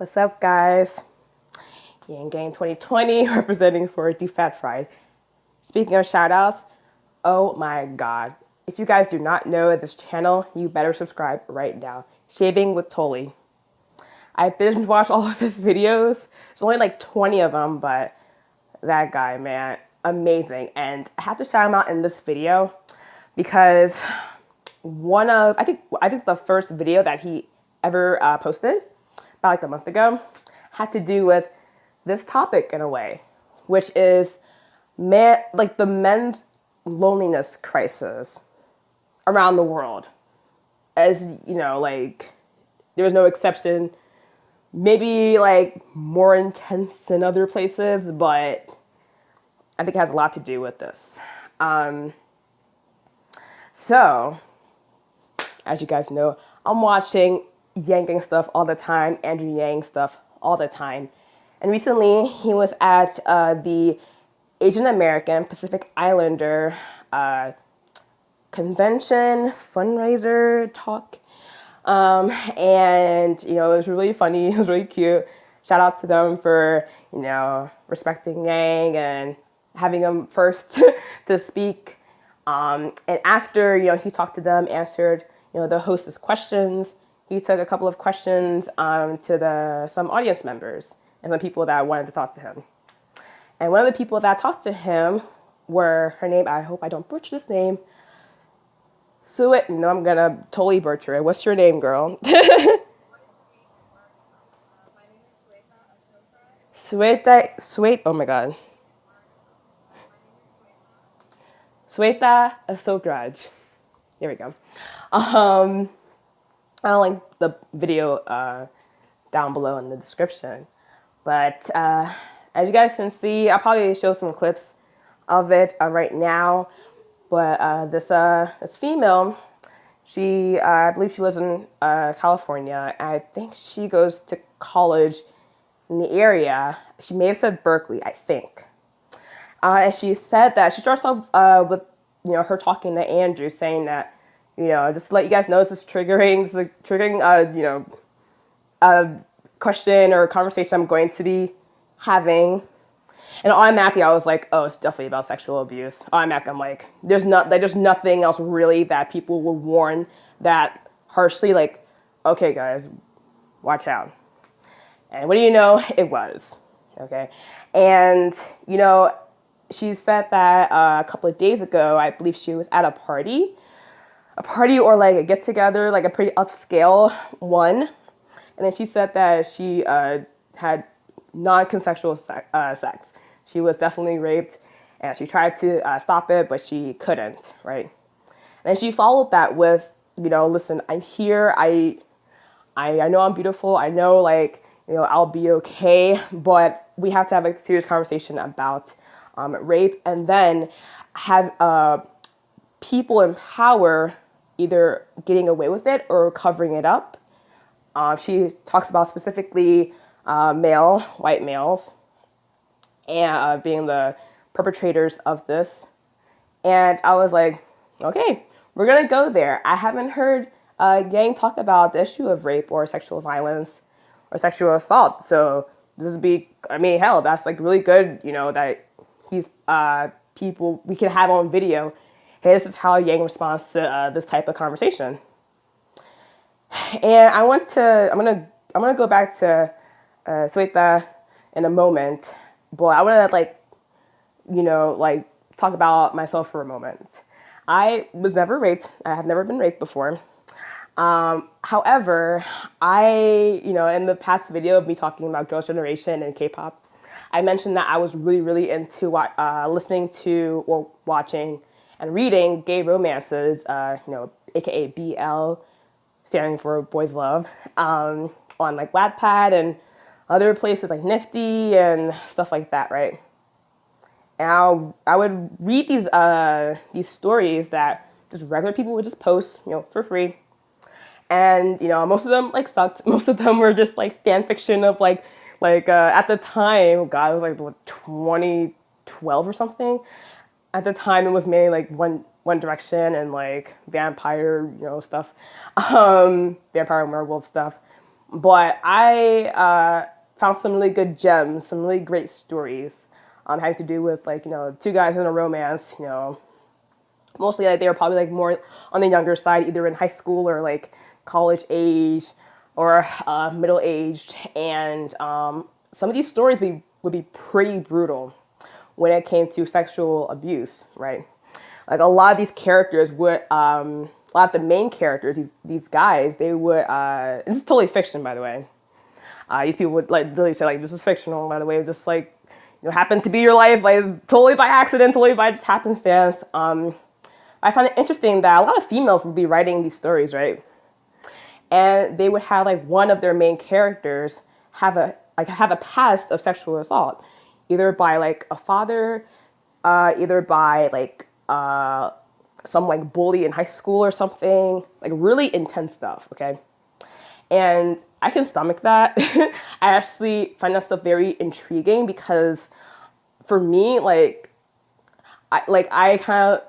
What's up, guys? Yang Gang 2020 representing for DeFat Fried. Speaking of shout outs, oh my god. If you guys do not know this channel, you better subscribe right now. Shaving with Tolly. I binge watched all of his videos. There's only like 20 of them, but that guy, man, amazing. And I have to shout him out in this video because I think the first video that he ever posted about like a month ago had to do with this topic in a way, which is the men's loneliness crisis around the world. As you know, like there was no exception. Maybe like more intense in other places, but I think it has a lot to do with this. So, as you guys know, I'm watching Yang Gang stuff all the time, Andrew Yang stuff all the time. And recently, he was at the Asian American Pacific Islander convention fundraiser talk. And, you know, it was really funny. It was really cute. Shout out to them for, you know, respecting Yang and having him first to speak. And after, you know, he talked to them, answered, you know, the host's questions, he took a couple of questions to some audience members and some people that wanted to talk to him. And one of the people that talked to him were, her name, I hope I don't butcher this name, no, I'm gonna totally butcher it. What's your name, girl? Oh my god. Sweta Asokraj. There we go. I'll link the video down below in the description. But as you guys can see, I'll probably show some clips of it right now. But this female, I believe she lives in California. I think she goes to college in the area. She may have said Berkeley, I think. And she said that she starts off with, you know, her talking to Andrew, saying that, you know, just to let you guys know, this is triggering, you know, a question or a conversation I'm going to be having. And automatically I was like, oh, it's definitely about sexual abuse. Automatically I'm like, there's nothing else really that people will warn that harshly, like, okay guys, watch out. And what do you know? It was. Okay. And, you know, she said that a couple of days ago, I believe she was at a party or like a get together, like a pretty upscale one. And then she said that she had non-consensual sex. She was definitely raped, and she tried to stop it, but she couldn't, right? And she followed that with, you know, listen, I'm here. I know I'm beautiful. I know, like, you know, I'll be okay, but we have to have a serious conversation about rape, and then have people in power either getting away with it or covering it up. She talks about specifically white males, and being the perpetrators of this. And I was like, okay, we're gonna go there. I haven't heard Yang talk about the issue of rape or sexual violence or sexual assault. So hell, that's like really good, you know, that he's people we can have on video. Hey, this is how Yang responds to this type of conversation. And I'm gonna go back to Sweta in a moment, but I want to, like, you know, like, talk about myself for a moment. I was never raped. I have never been raped before. However, you know, in the past video of me talking about Girls' Generation and K-pop, I mentioned that I was really, really into listening to or watching and reading gay romances, you know, aka BL, standing for Boys Love, on like Wattpad and other places like Nifty and stuff like that, right? And I would read these stories that just regular people would just post, you know, for free. And, you know, most of them like sucked. Most of them were just like fan fiction of like at the time, God, it was like what, 2012 or something. At the time, it was mainly like One Direction and like vampire, you know, stuff, vampire and werewolf stuff. But I found some really good gems, some really great stories having to do with like, two guys in a romance, mostly like they were probably like more on the younger side, either in high school or like college age or middle aged. And some of these stories would be pretty brutal when it came to sexual abuse, right? Like a lot of these characters would, a lot of the main characters, these guys, they would, this is totally fiction, by the way. These people would like really say like, this is fictional, by the way, just like, happened to be your life, like it's totally by accident, totally by just happenstance. I find it interesting that a lot of females would be writing these stories, right? And they would have like one of their main characters have a past of sexual assault, either by like a father, either by like some like bully in high school or something, like really intense stuff. Okay, and I can stomach that. I actually find that stuff very intriguing because for me, I kind of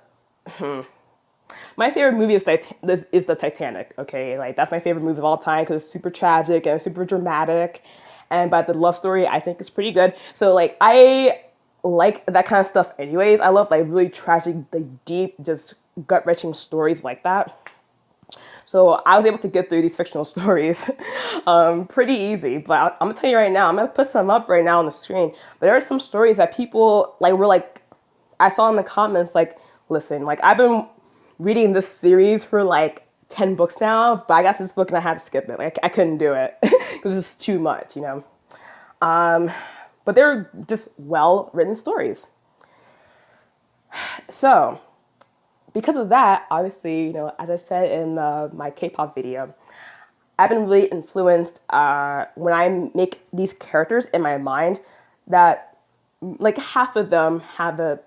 my favorite movie is the Titanic. Okay, like that's my favorite movie of all time because it's super tragic and super dramatic, and but the love story I think is pretty good. So like I like that kind of stuff. Anyways, I love like really tragic, like deep, just gut wrenching stories like that. So I was able to get through these fictional stories pretty easy. But I'm gonna tell you right now, I'm gonna put some up right now on the screen. But there are some stories that people like were like, I saw in the comments like, listen, like I've been reading this series for like 10 books now, but I got this book and I had to skip it. Like I couldn't do it because it's too much, But they're just well written stories. So because of that, obviously, as I said in my K-pop video, I've been really influenced when I make these characters in my mind that like half of them have a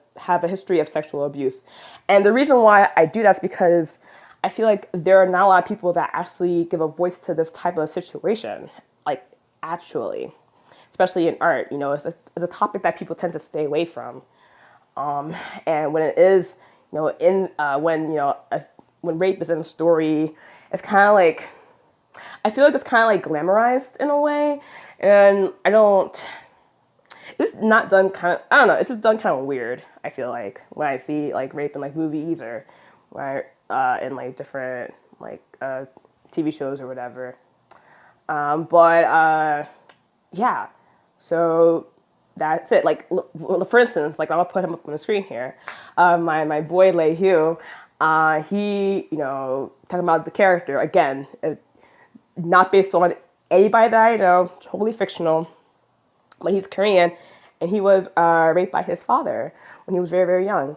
history of sexual abuse. And the reason why I do that is because I feel like there are not a lot of people that actually give a voice to this type of situation, like actually, especially in art. It's a topic that people tend to stay away from. And when it is, when rape is in a story, it's kind of like, I feel like it's kind of like glamorized in a way. And it's not done kind of, I don't know, it's just done kind of weird, I feel like, when I see like rape in like movies or in like different like TV shows or whatever. Yeah, so that's it. Like, for instance, like I'm gonna put him up on the screen here. My boy Lei Hugh, he, talking about the character again, not based on anybody that I know, totally fictional, but he's Korean, and he was raped by his father when he was very, very young.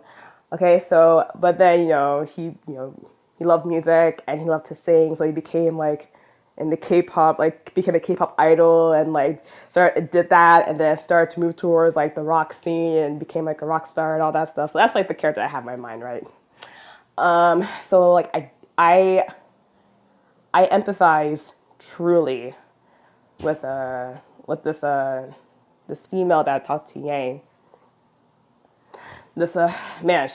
Okay, so but then he loved music and he loved to sing, so he became like in the K-pop, like became a K-pop idol and like did that and then started to move towards like the rock scene and became like a rock star and all that stuff. So that's like the character I have in my mind, right? So like I empathize truly with this female that talked to Yang. This man,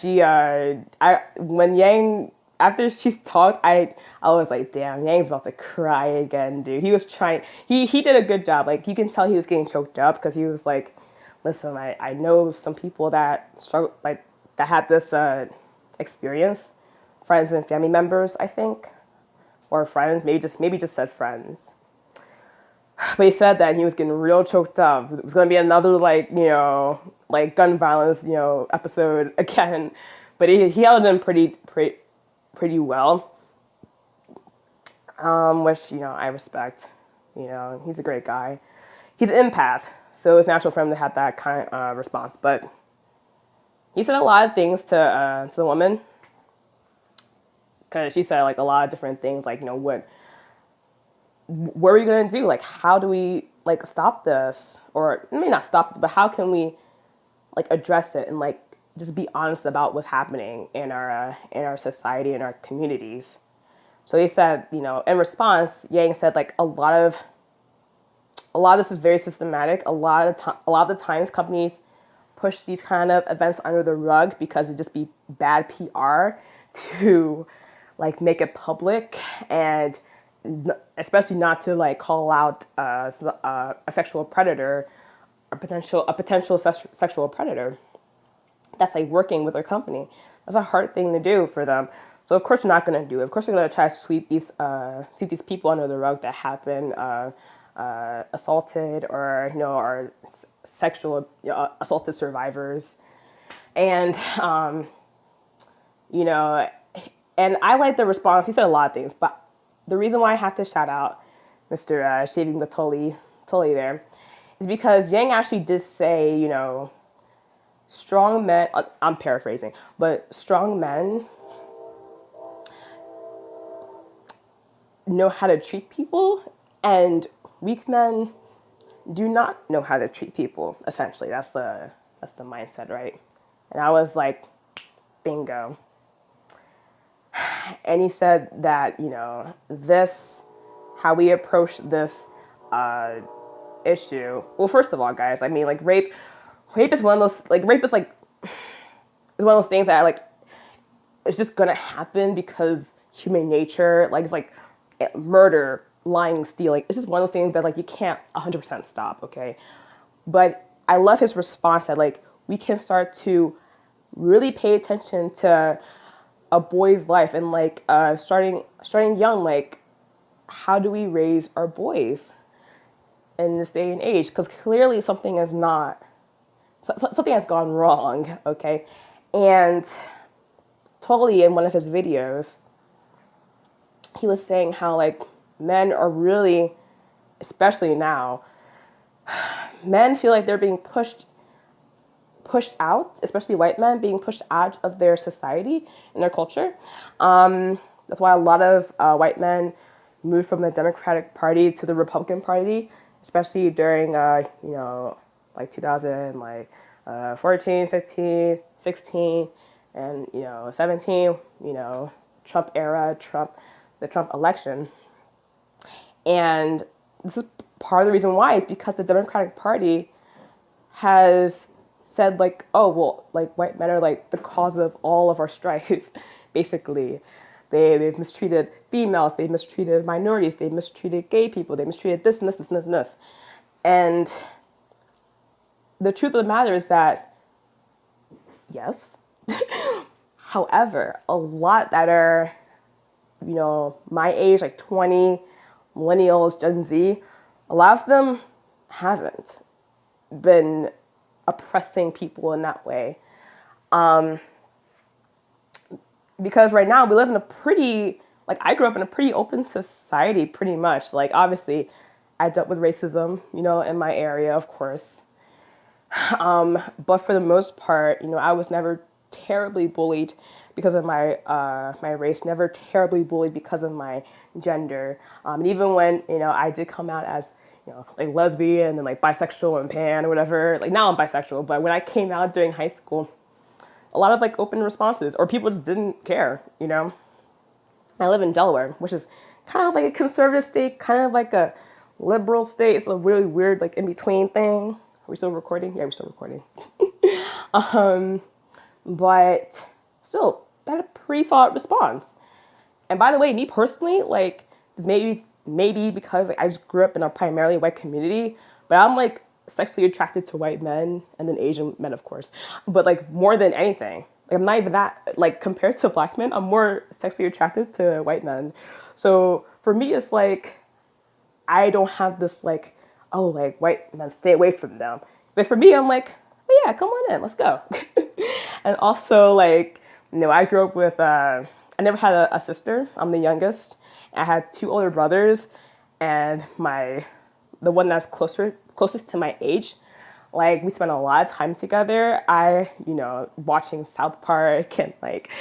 when Yang, after she's talked, I was like, damn, Yang's about to cry again, dude. He was trying, he did a good job. Like, you can tell he was getting choked up because he was like, listen, I know some people that struggle, like, that had this experience, friends and family members, I think, or friends, maybe just said friends. But he said that he was getting real choked up. It was going to be another, like, like gun violence, episode again. But he held in pretty well, which, I respect. He's a great guy. He's an empath, so it's natural for him to have that kind of response. But he said a lot of things to the woman, because she said, like, a lot of different things, like, what are we going to do? Like, how do we, like, stop this? Or, maybe not stop it, but how can we, like, address it and, like, just be honest about what's happening in our society, in our communities. So he said, in response, Yang said, like, a lot of this is very systematic. A lot of the times companies push these kind of events under the rug because it'd just be bad PR to, like, make it public, and especially not to like call out a sexual predator, a potential sexual predator that's like working with their company. That's a hard thing to do for them. So of course we're not going to do it. Of course we're going to try to sweep these people under the rug that have been assaulted, or are sexual assaulted survivors. And you know, and I like the response. He said a lot of things, but the reason why I have to shout out Mr. Shaving the Tully there is because Yang actually did say, strong men, I'm paraphrasing, but strong men know how to treat people, and weak men do not know how to treat people. Essentially, that's the mindset, right? And I was like, bingo. And he said that, how we approach this issue. Well, first of all, guys, I mean, like rape is one of those, like rape is one of those things that it's just gonna happen because human nature, like it's like murder, lying, stealing. It's just one of those things that like you can't 100% stop, okay? But I love his response that like we can start to really pay attention to a boy's life, and like starting young, like how do we raise our boys in this day and age? Because clearly something has gone wrong, okay? And totally in one of his videos, he was saying how like men are really, especially now, men feel like they're being pushed out, especially white men being pushed out of their society and their culture. That's why a lot of white men moved from the Democratic Party to the Republican Party, especially during, like 2014, 15, 16, and, 17, Trump era, the Trump election. And this is part of the reason why is because the Democratic Party has said like, oh, well, like white men are like the cause of all of our strife, basically. They've mistreated females, they've mistreated minorities, they've mistreated gay people, they mistreated this and this and this and this. And the truth of the matter is that, yes, however, a lot that are, my age, like 20, millennials, Gen Z, a lot of them haven't been oppressing people in that way. Because right now we live in a pretty, like I grew up in a pretty open society pretty much. Like obviously I dealt with racism, in my area, of course. But for the most part, I was never terribly bullied because of my my race, never terribly bullied because of my gender. And even when, I did come out as like lesbian and like bisexual and pan or whatever. Like now I'm bisexual, but when I came out during high school, a lot of like open responses, or people just didn't care, I live in Delaware, which is kind of like a conservative state, kind of like a liberal state. It's a really weird, like in between thing. Are we still recording? Yeah, we're still recording. But still, had a pretty solid response. And by the way, me personally, like, this maybe because like, I just grew up in a primarily white community, but I'm like sexually attracted to white men and then Asian men, of course. But like more than anything, like I'm not even that, like compared to black men, I'm more sexually attracted to white men. So for me, it's like, I don't have this like, oh, like white men, stay away from them. But for me, I'm like, oh yeah, come on in, let's go. And also like, I grew up with, I never had a sister. I'm the youngest. I had two older brothers, and the one that's closest to my age, like we spent a lot of time together. Watching South Park and like,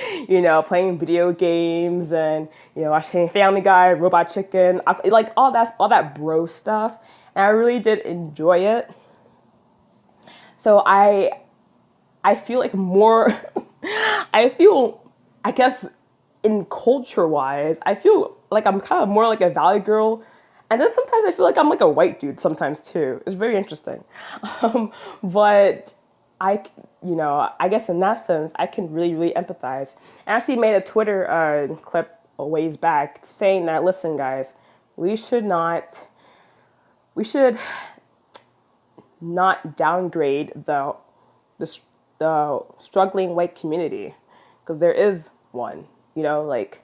playing video games and, watching Family Guy, Robot Chicken, like all that bro stuff. And I really did enjoy it. So I feel like more, I guess in culture wise, I feel like I'm kind of more like a valley girl. And then sometimes I feel like I'm like a white dude sometimes too. It's very interesting. But I guess in that sense, I can really, really empathize. I actually made a Twitter clip a ways back saying that, listen, guys, we should not we should not downgrade the, the struggling white community, because there is one, like,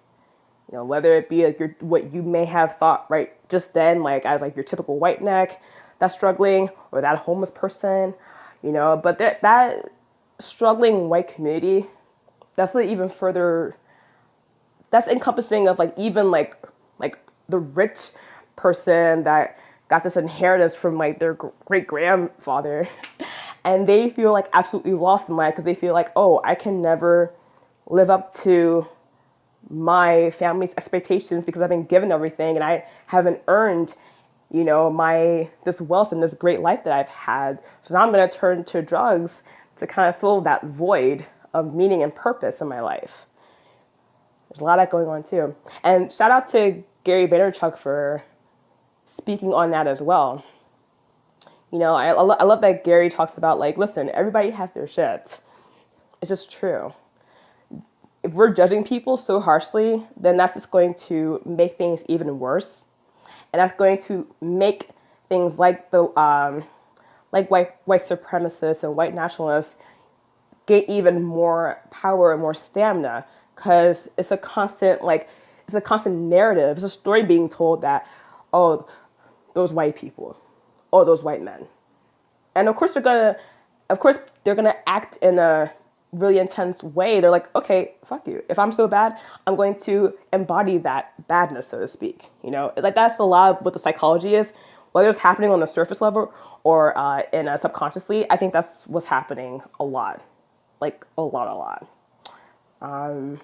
whether it be like what you may have thought right just then, like as like your typical white neck that's struggling, or that homeless person, but that struggling white community, that's like even further, that's encompassing of like even like the rich person that got this inheritance from like their great grandfather, and they feel like absolutely lost in life because they feel like, oh, I can never live up to my family's expectations because I've been given everything and I haven't earned, my this wealth and this great life that I've had. So now I'm going to turn to drugs to kind of fill that void of meaning and purpose in my life. There's a lot of that going on too. And shout out to Gary Vaynerchuk for speaking on that as well. I love that Gary talks about like, listen, everybody has their shit. It's just true. If we're judging people so harshly, then that's just going to make things even worse. And that's going to make things like the like white supremacists and white nationalists get even more power and more stamina, because it's a constant narrative. It's a story being told that, oh, those white people, oh, those white men. And of course they're gonna act in a really intense way. They're like, okay, fuck you. If I'm so bad, I'm going to embody that badness, so to speak. Like that's a lot of what the psychology is, whether it's happening on the surface level or subconsciously. I think that's what's happening a lot, like a lot. And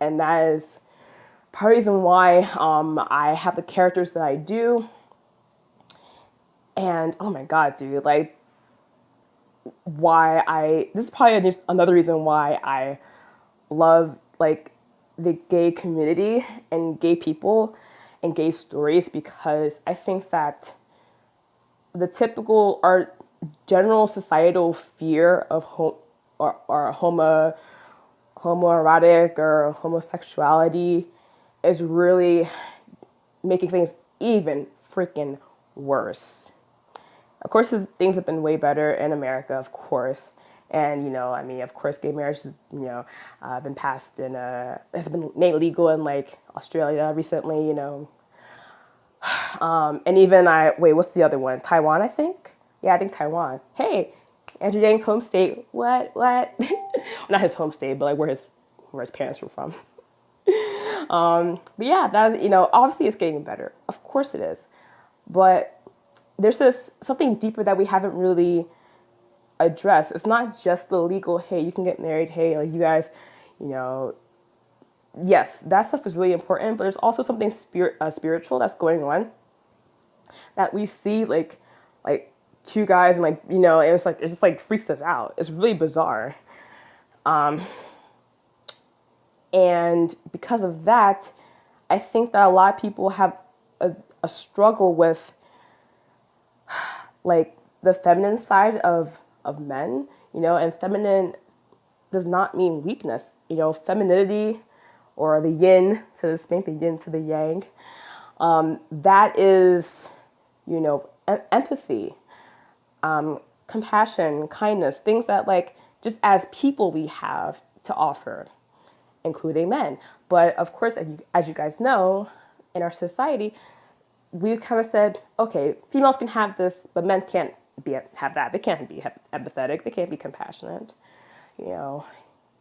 that is part of the reason why I have the characters that I do. And oh my God, dude, like this is probably another reason why I love like the gay community and gay people and gay stories, because I think that our general societal fear of homoerotic or homosexuality is really making things even freaking worse. Of course, things have been way better in America, of course. And, of course, gay marriage has, been passed and has been made legal in like Australia recently, and even what's the other one? Taiwan, I think? Yeah, I think Taiwan. Hey, Andrew Yang's home state. What? Not his home state, but like where his parents were from. But yeah, that, obviously it's getting better. Of course it is. But there's something deeper that we haven't really addressed. It's not just the legal, hey, you can get married, hey, like you guys, yes, that stuff is really important, but there's also something spiritual that's going on that we see like two guys and like, it's just like freaks us out. It's really bizarre. And because of that, I think that a lot of people have a struggle with like the feminine side of men, and feminine does not mean weakness. Femininity, or the yin, so to speak, the yin to the yang, that is, empathy, compassion, kindness, things that like just as people we have to offer, including men. But of course, as you guys know, in our society, we kind of said, okay, females can have this, but men can't have that. They can't be empathetic. They can't be compassionate,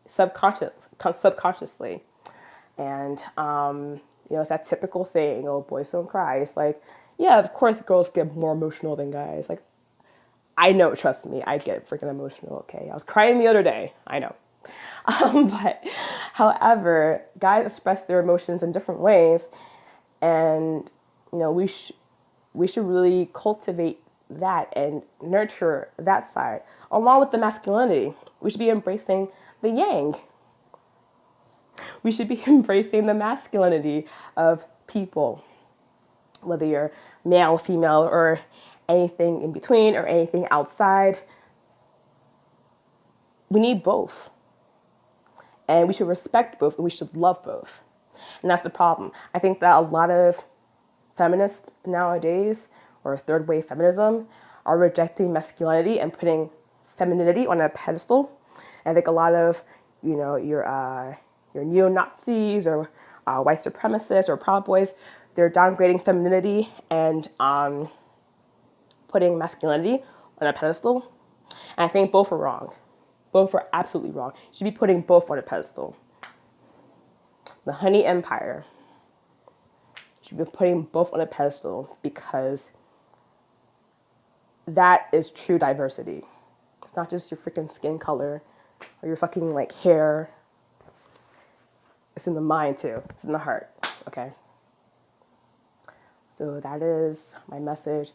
subconsciously. And, it's that typical thing, oh, boys don't cry. It's like, yeah, of course girls get more emotional than guys. Like, I know, trust me, I get freaking emotional, okay? I was crying the other day, I know. But, however, guys express their emotions in different ways. And, we should really cultivate that and nurture that side, along with the masculinity. We should be embracing the yang. We should be embracing the masculinity of people, whether you're male, female, or anything in between or anything outside. We need both. And we should respect both and we should love both. And that's the problem. I think that a lot of feminists nowadays, or third wave feminism, are rejecting masculinity and putting femininity on a pedestal. And I think a lot of, your neo-Nazis or white supremacists or Proud Boys, they're downgrading femininity and putting masculinity on a pedestal. And I think both are wrong. Both are absolutely wrong. You should be putting both on a pedestal. The Honey Empire. You should be putting both on a pedestal because that is true diversity. It's not just your freaking skin color or your fucking like hair. It's in the mind too. It's in the heart. Okay. So that is my message.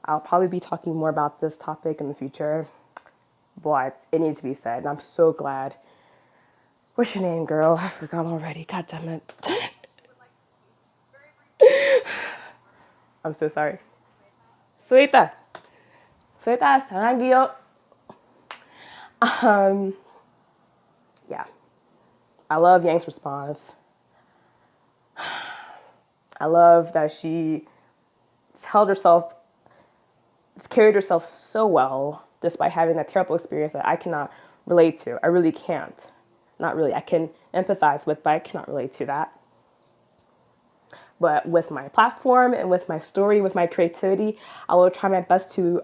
I'll probably be talking more about this topic in the future, but it needs to be said. And I'm so glad. What's your name, girl? I forgot already. God damn it. I'm so sorry. Suita. Suita, 사랑해요. Yeah. I love Yang's response. I love that she held herself, carried herself so well despite having that terrible experience that I cannot relate to. I really can't. Not really. I can empathize with, but I cannot relate to that. But with my platform and with my story, with my creativity, I will try my best to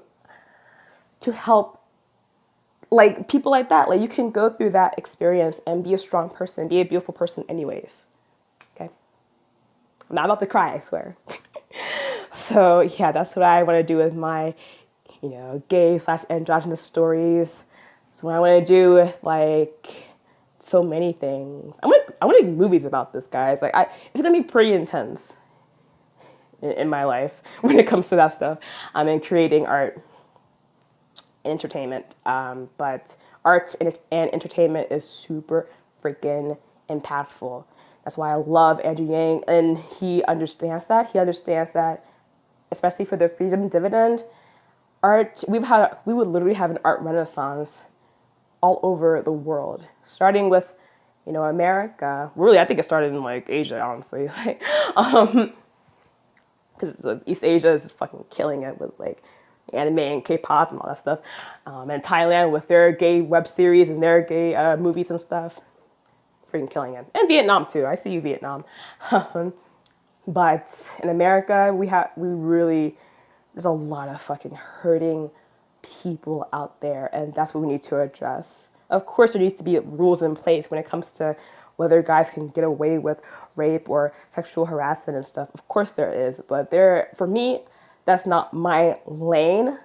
help like people like that. Like you can go through that experience and be a strong person, be a beautiful person anyways. Okay. I'm not about to cry, I swear. So yeah, that's what I want to do with my, gay/androgynous stories. So what I want to do with like so many things. I want to make movies about this, guys. It's gonna be pretty intense in my life when it comes to that stuff. In creating art and entertainment. But art and entertainment is super freaking impactful. That's why I love Andrew Yang, and he understands that. He understands that, especially for the freedom dividend, art. We would literally have an art renaissance all over the world, starting with, America. Really, I think it started in like Asia, honestly. Because East Asia is fucking killing it with like anime and K-pop and all that stuff. And Thailand with their gay web series and their gay movies and stuff. Freaking killing it. And Vietnam too. I see you, Vietnam. But in America, there's a lot of fucking hurting people out there, and that's what we need to address. Of course, there needs to be rules in place when it comes to whether guys can get away with rape or sexual harassment and stuff. Of course there is, but for me, that's not my lane.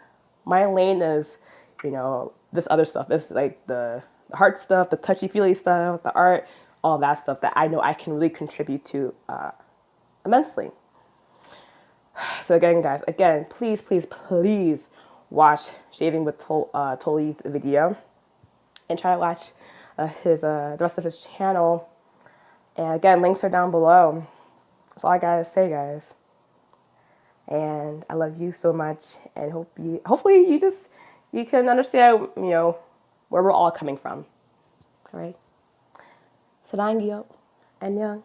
My lane is, this other stuff. It's like the heart stuff, the touchy-feely stuff, the art, all that stuff that I know I can really contribute to immensely. So again, guys, please, please, please watch Shaving with Toli's video and try to watch the rest of his channel. And again, links are down below. That's all I gotta say, guys. And I love you so much, and hopefully you can understand, where we're all coming from. All right. 사랑해요. 안녕.